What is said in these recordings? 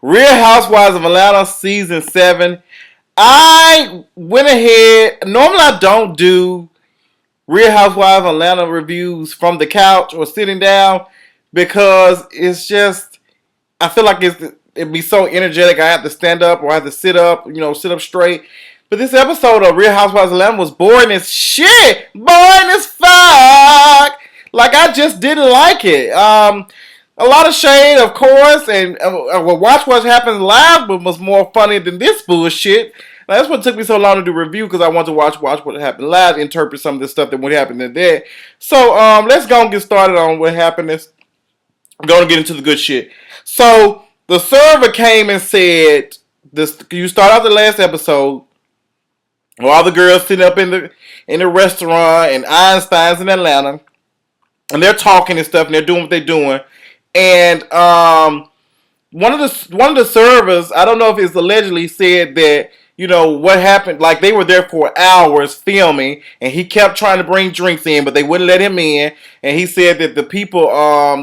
Real Housewives of Atlanta season 7. I went ahead. Normally, I don't do Real Housewives of Atlanta reviews from the couch or sitting down because it's just I feel like it'd be so energetic. I have to stand up or I have to sit up, sit up straight. But this episode of Real Housewives of Atlanta was boring as shit, boring as fuck. Like I just didn't like it. A lot of shade, of course, and watch what happens live was more funny than this bullshit. Now, that's what took me so long to do review because I wanted to watch what happened live, interpret some of this stuff that would happen in there. So let's go and get started on what happened. I'm going to get into the good shit. So the server came and said, "This you start out the last episode, where all the girls sitting up in the restaurant in Einstein's in Atlanta, and they're talking and stuff, and they're doing what they're doing, and one of the servers, I don't know if it's allegedly said that." What happened, like they were there for hours filming and he kept trying to bring drinks in, but they wouldn't let him in. And he said that the people,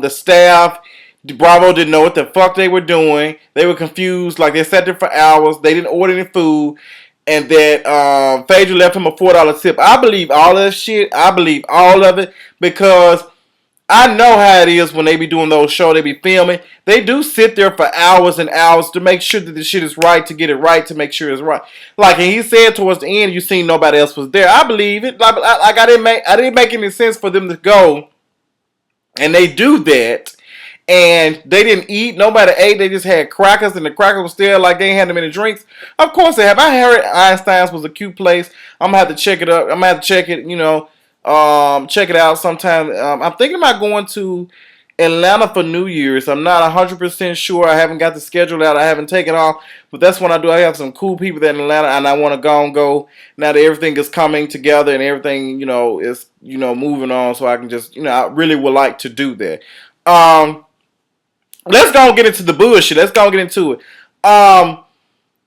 the staff, Bravo didn't know what the fuck they were doing. They were confused, like they sat there for hours. They didn't order any food. And that Phaedra left him a $4 tip. I believe all of that shit. I believe all of it because I know how it is when they be doing those shows, they be filming. They do sit there for hours and hours to make sure that the shit is right, to get it right, to make sure it's right. Like, and he said towards the end, you seen nobody else was there. I believe it. Like I didn't make any sense for them to go, and they do that, and they didn't eat. Nobody ate. They just had crackers, and the crackers was still like they ain't had them any drinks. Of course they have. I heard Einstein's was a cute place. I'm gonna have to check it up. I'm gonna have to check it. Check it out sometime. I'm thinking about going to Atlanta for New Year's. I'm not 100% sure. I haven't got the schedule out. I haven't taken off. But that's when I do. I have some cool people there in Atlanta, and I want to go now that everything is coming together and everything, is, moving on. So I can just, I really would like to do that. Let's go and get into the bullshit. Let's go and get into it.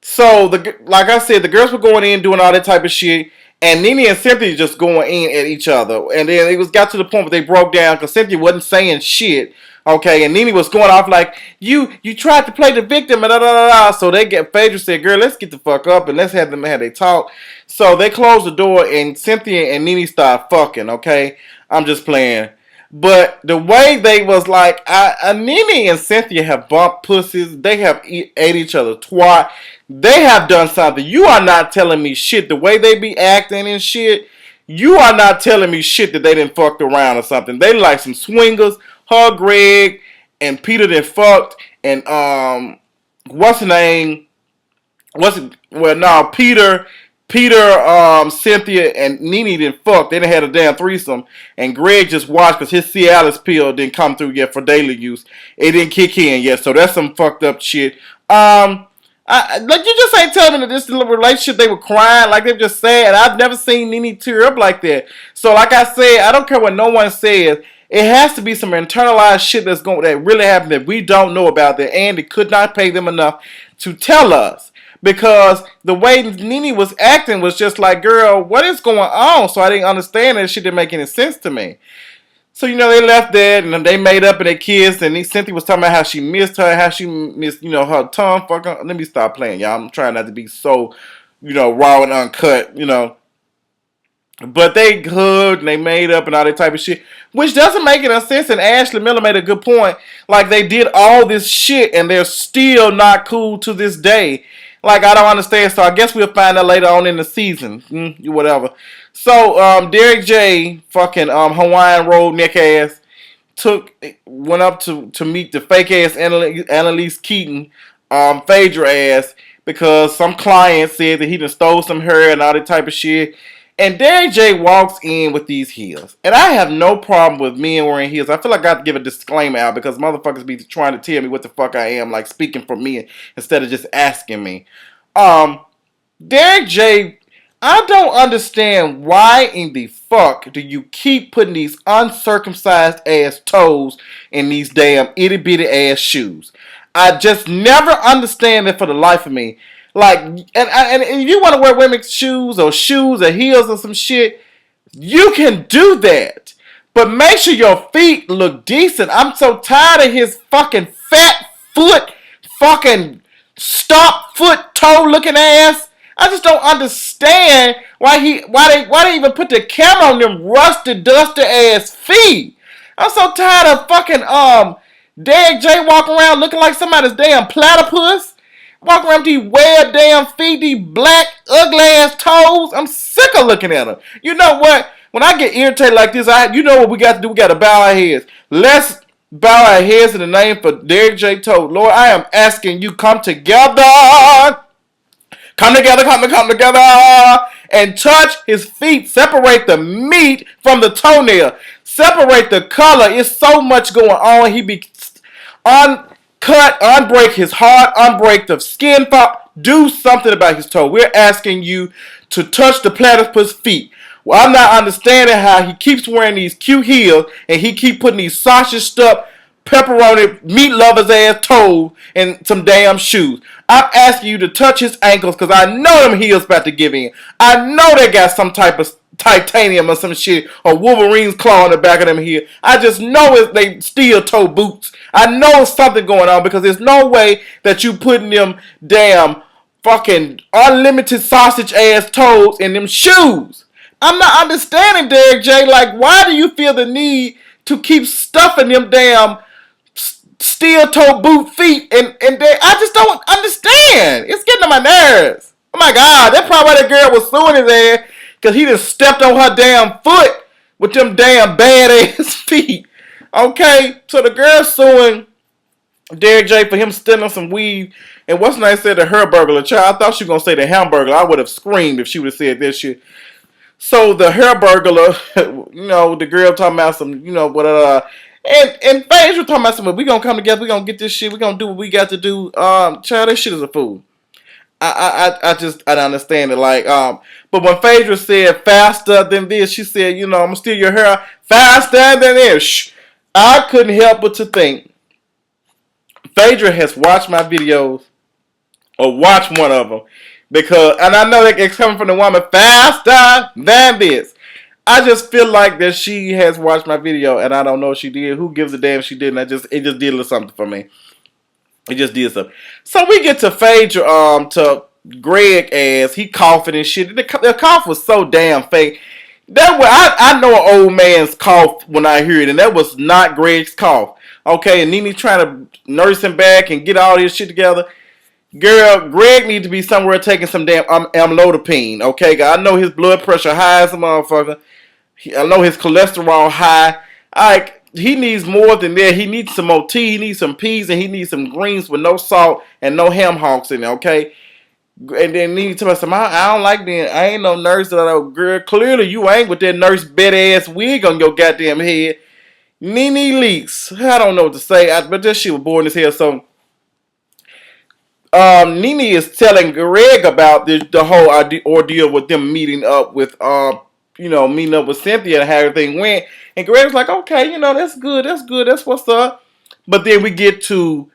So, like I said, the girls were going in doing all that type of shit. And Nene and Cynthia just going in at each other. And then it got to the point where they broke down because Cynthia wasn't saying shit. Okay, and Nene was going off like, you tried to play the victim, and da da da da. So Phaedra said, girl, let's get the fuck up and let's have them have their talk. So they closed the door and Cynthia and Nene started fucking, okay? I'm just playing. But the way they was like, Nene and Cynthia have bumped pussies. They have ate each other twice. They have done something. You are not telling me shit. The way they be acting and shit, you are not telling me shit that they didn't fucked around or something. They like some swingers. Her, Greg, and Peter done fucked. And what's the name? Peter, Cynthia, and Nene didn't fuck. They done had a damn threesome. And Greg just watched because his Cialis pill didn't come through yet for daily use. It didn't kick in yet. So that's some fucked up shit. Like you just ain't telling me that this little relationship they were crying like they were just sad. I've never seen Nene tear up like that. So like I said, I don't care what no one says. It has to be some internalized shit that really happened that we don't know about that Andy could not pay them enough to tell us. Because the way Nene was acting was just like, girl, what is going on? So I didn't understand that. Shit didn't make any sense to me. So, they left there and they made up and they kissed. And Cynthia was talking about how she missed her, how she missed, her tongue. Let me stop playing, y'all. I'm trying not to be so, raw and uncut, But they hugged and they made up and all that type of shit. Which doesn't make any sense. And Ashley Miller made a good point. Like, they did all this shit and they're still not cool to this day. Like, I don't understand. So I guess we'll find out later on in the season. Whatever. So, Derek J, fucking Hawaiian roll neck ass, went up to meet the fake ass Annalise Keaton, Phaedra ass, because some client said that he done stole some hair and all that type of shit. And Derek J walks in with these heels. And I have no problem with men wearing heels. I feel like I have to give a disclaimer out because motherfuckers be trying to tell me what the fuck I am, like speaking for me instead of just asking me. Derek J, I don't understand why in the fuck do you keep putting these uncircumcised ass toes in these damn itty bitty ass shoes. I just never understand it for the life of me. Like, and if you want to wear women's shoes or heels or some shit, you can do that. But make sure your feet look decent. I'm so tired of his fucking fat foot fucking stop foot toe looking ass. I just don't understand why they even put the camera on them rusted dusty ass feet. I'm so tired of fucking Derek J walking around looking like somebody's damn platypus. Walking around with these weird damn feet, these black ugly ass toes. I'm sick of looking at them. You know what? When I get irritated like this, you know what we got to do? We got to bow our heads. Let's bow our heads in the name for Derek J. Toad. Lord, I am asking you, come together. Come together, come together. And touch his feet. Separate the meat from the toenail. Separate the color. It's so much going on. He be uncut, unbreak his heart, unbreak the skin. Do something about his toe. We're asking you to touch the platypus feet. Well, I'm not understanding how he keeps wearing these cute heels and he keep putting these sausage stuffed pepperoni meat lovers ass toes and some damn shoes. I'm asking you to touch his ankles because I know them heels about to give in. I know they got some type of titanium or some shit or Wolverine's claw in the back of them here. I just know they steel toe boots. I know something going on because there's no way that you putting them damn fucking unlimited sausage ass toes in them shoes. I'm not understanding, Derek J. Like, why do you feel the need to keep stuffing them damn steel toe boot feet? And I just don't understand. It's getting on my nerves. Oh my God, that's probably why that girl was suing his ass because he just stepped on her damn foot with them damn badass feet. Okay, so the girl suing Derek J for him stealing some weed. And what's nice said the her burglar child. I thought she was gonna say the hamburger. I would have screamed if she would have said this shit. So the hair burglar, you know, the girl talking about some, you know, and Paige was talking about some, we gonna come together, we gonna get this shit, we gonna do what we got to do. Child, this shit is a fool. I don't understand it. Like, but when Phaedra said faster than this, she said, you know, I'm gonna steal your hair faster than this. I couldn't help but to think Phaedra has watched my videos or watched one of them. Because, and I know that it's coming from the woman faster than this. I just feel like that she has watched my video and I don't know if she did. Who gives a damn if she didn't? It just did a little something for me. It just did something. So we get to Phaedra, to Greg as he coughing and shit. The cough was so damn fake. That was, I know an old man's cough when I hear it, and that was not Greg's cough. Okay, and Nene trying to nurse him back and get all this shit together. Girl, Greg need to be somewhere taking some damn amlodipine, okay? I know his blood pressure high as a motherfucker. I know his cholesterol high. He needs more than that. He needs some more tea. He needs some peas, and he needs some greens with no salt and no ham hocks in it, okay? And then Nene tell me something. I don't like that. I ain't no nurse. Girl, clearly you ain't with that nurse bed-ass wig on your goddamn head. Nene Leakes. I don't know what to say, but this shit was boring as hell, so... Nene is telling Greg about the whole ordeal with them meeting up with Cynthia and how everything went. And Greg's like, okay, that's good, that's what's up. But then we get to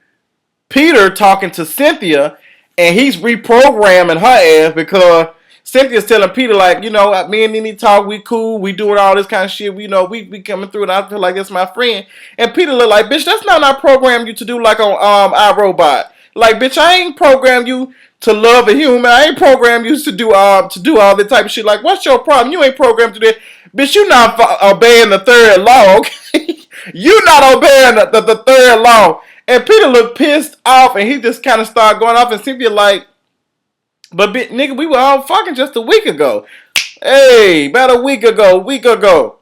Peter talking to Cynthia, and he's reprogramming her ass because Cynthia's telling Peter, like, me and Nene talk, we cool, we doing all this kind of shit, we coming through, and I feel like that's my friend. And Peter look like, bitch, that's not what I programmed you to do like on iRobot. Like, bitch, I ain't programmed you to love a human. I ain't programmed you to do all that type of shit. Like, what's your problem? You ain't programmed to do that. Bitch, you not obeying the third law, okay? You not obeying the third law. And Peter looked pissed off, and he just kind of started going off, and Cynthia like, but nigga, we were all fucking just a week ago. Hey, about a week ago.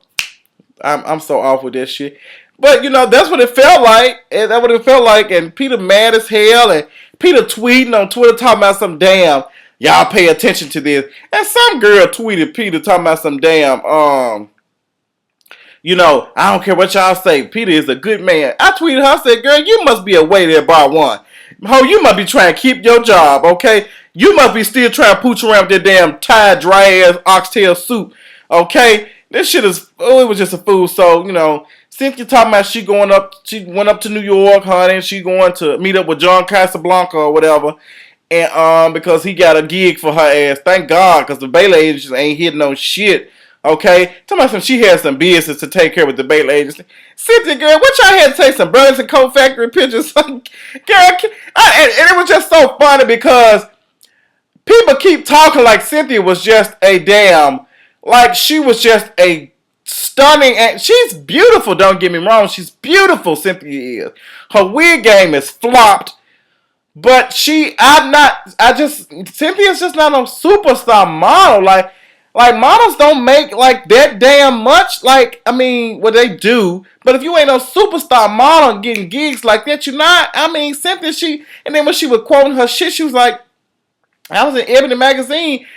I'm so off with this shit. But, that's what it felt like. And that's what it felt like. And Peter mad as hell. And Peter tweeting on Twitter talking about some damn, y'all pay attention to this. And some girl tweeted Peter talking about some damn, I don't care what y'all say. Peter is a good man. I tweeted her, I said, girl, you must be a waiter at Bar One. Ho, you must be trying to keep your job, okay? You must be still trying to pooch around with that damn tired, dry-ass oxtail soup, okay? This shit is, it was just a fool. So, Cynthia talking about she went up to New York, honey, and she going to meet up with John Casablanca or whatever, and because he got a gig for her ass. Thank God, because the Bailey agents ain't hitting no shit. Okay, tell me she had some business to take care of with the Bailey agency. Cynthia, girl, what y'all had to take some Burlington Coat Factory pictures? Girl, and it was just so funny because people keep talking like Cynthia was just a damn, like she was just a stunning, and she's beautiful, don't get me wrong, she's beautiful, Cynthia is. Her wig game is flopped, but Cynthia's just not a superstar model, like models don't make like that damn much, like, I mean, well they do, but if you ain't no superstar model getting gigs like that, you're not, I mean, Cynthia, and then when she was quoting her shit, she was like, I was in Ebony magazine.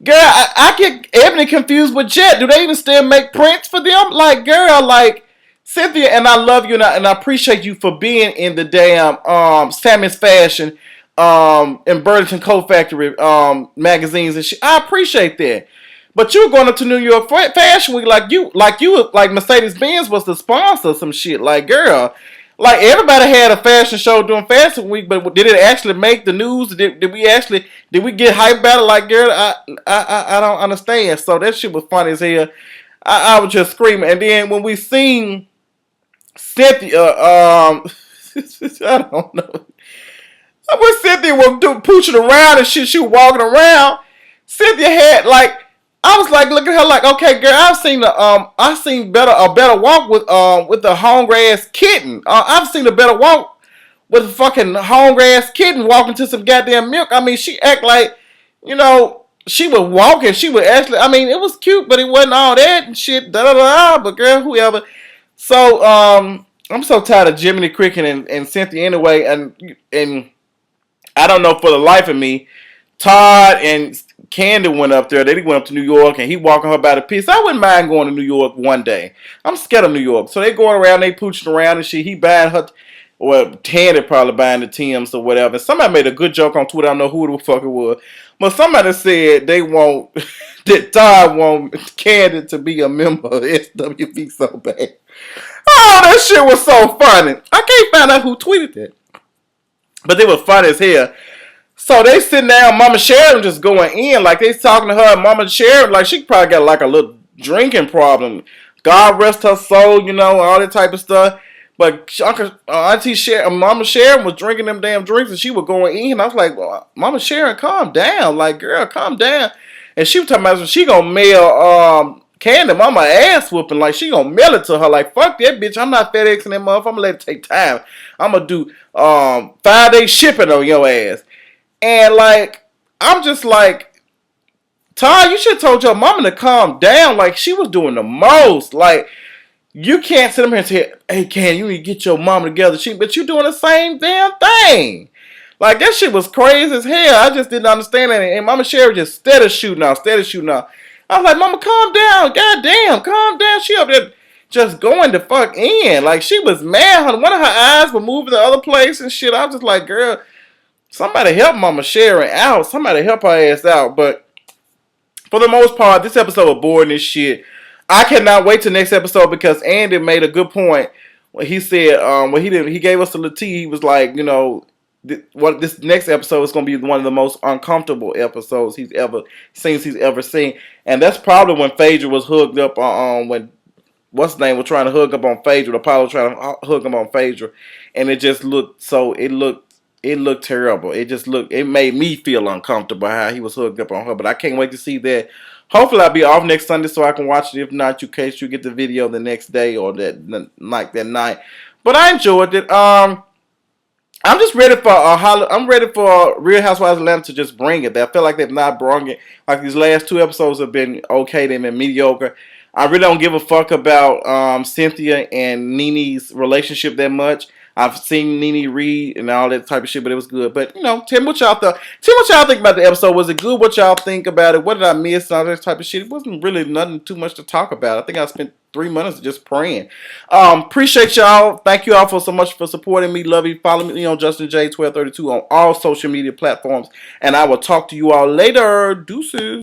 Girl, I get Ebony confused with Jet. Do they even still make prints for them? Like, girl, like, Cynthia, and I love you, and I appreciate you for being in the damn Sammy's Fashion and Burlington Coat Factory magazines and shit. I appreciate that. But you were going up to New York Fashion Week like Mercedes Benz was the sponsor of some shit. Like, girl, like everybody had a fashion show during Fashion Week, but did it actually make the news? Did we get hyped about it? Like, girl, I don't understand. So that shit was funny as hell. I was just screaming, and then when we seen Cynthia, I don't know. When Cynthia was pooching around and shit, she was walking around. Cynthia had like, I was like, look at her like, okay, girl, I've seen a better walk with the hungry ass kitten. I've seen a better walk with a fucking hungry ass kitten walking to some goddamn milk. I mean, she act like, you know, she was walking. She was actually, I mean, it was cute, but it wasn't all that and shit. Da da da. But girl, whoever. So I'm so tired of Jiminy Cricket and Cynthia anyway, and I don't know for the life of me. Todd and Candy went up there. They went up to New York, and he walking her by the piece. I wouldn't mind going to New York one day. I'm scared of New York. So they going around, they pooching around and shit. He buying her, well, Candy probably buying the Timbs or whatever. And somebody made a good joke on Twitter. I don't know who the fuck it was. But somebody said they want, that Todd want Candy to be a member of SWB so bad. Oh, that shit was so funny. I can't find out who tweeted that. But they were funny as hell. So they sitting down, Mama Sharon just going in, like they talking to her, Mama Sharon, like she probably got like a little drinking problem. God rest her soul, you know, all that type of stuff. But Auntie Sharon, Mama Sharon was drinking them damn drinks and she was going in. I was like, well, Mama Sharon, calm down. Like, girl, calm down. And she was talking about she gonna mail Candy Mama ass whooping. Like, she gonna mail it to her. Like, fuck that bitch. I'm not FedExing that motherfucker. I'm gonna let it take time. I'm gonna do 5-day shipping on your ass. And like, I'm just like, Todd, you should have told your mama to calm down. Like, she was doing the most. Like, you can't sit up here and say, hey, Can, you need to get your mama together. But you doing the same damn thing. Like, that shit was crazy as hell. I just didn't understand that. And Mama Sherry just steady shooting out. I was like, Mama, calm down. God damn, calm down. She up there just going the fuck in. Like, she was mad. One of her eyes were moving to the other place and shit. I was just like, girl, somebody help Mama Sharon out. Somebody help her ass out. But for the most part, this episode was boring as shit. I cannot wait till next episode because Andy made a good point when he said, he gave us a little tea. He was like, you know, this next episode is going to be one of the most uncomfortable episodes he's ever seen. And that's probably when Phaedra was hooked up when what's his name was trying to hook up on Phaedra. Apollo trying to hook him on Phaedra. And it just looked terrible. It made me feel uncomfortable how he was hooked up on her. But I can't wait to see that. Hopefully I'll be off next Sunday so I can watch it. If not, in case you get the video the next day or that night. But I enjoyed it. I'm just ready for I'm ready for Real Housewives of Atlanta to just bring it. I feel like they've not brought it. Like these last 2 episodes have been okay. They've been mediocre. I really don't give a fuck about Cynthia and Nene's relationship that much. I've seen Nene read and all that type of shit, but it was good. But, you know, tell me what y'all thought. Tell me what y'all think about the episode. Was it good? What y'all think about it? What did I miss? All that type of shit. It wasn't really nothing too much to talk about. I think I spent 3 minutes just praying. Appreciate y'all. Thank you all for so much for supporting me. Love you. Follow me on Justin J 1232 on all social media platforms. And I will talk to you all later. Deuces.